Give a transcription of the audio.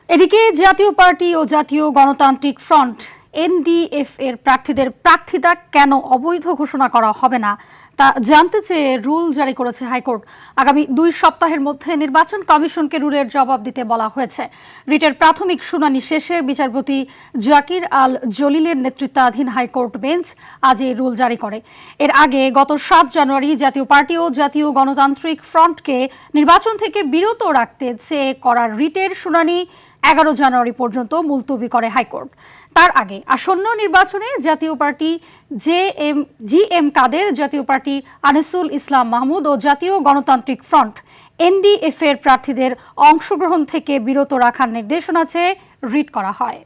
এদিকে জাতীয় পার্টি ও জাতীয় গণতান্ত্রিক ফ্রন্ট এনডিএফ এর প্রার্থীদের প্রার্থিতা কেন অবৈধ ঘোষণা করা হবে না তা জানতে চেয়ে রুল জারি করেছে হাইকোর্ট। আগামী 2 সপ্তাহের মধ্যে নির্বাচন কমিশনকে রুলের জবাব দিতে বলা হয়েছে। রিটের প্রাথমিক শুনানি শেষে বিচারপতি জাকির আল জলিলের নেতৃত্বাধীন হাইকোর্ট বেঞ্চ আজ এই রুল জারি করে। এর আগে গত 7 জানুয়ারি জাতীয় পার্টি ও জাতীয় গণতান্ত্রিক ফ্রন্টকে নির্বাচন থেকে বিরত রাখতে চেয়ে করা রিটের শুনানি 11 জানুয়ারি পর্যন্ত মুলতবি করে হাইকোর্ট। তার আগে আসন্ন নির্বাচনে জাতীয় পার্টি জিএম কাদের, জাতীয় পার্টি আনিসুল ইসলাম মাহমুদ ও জাতীয় গণতান্ত্রিক ফ্রন্ট এনডিএফ এর প্রার্থীদের অংশগ্রহণ থেকে বিরত রাখার নির্দেশনা চেয়ে রিট করা হয়।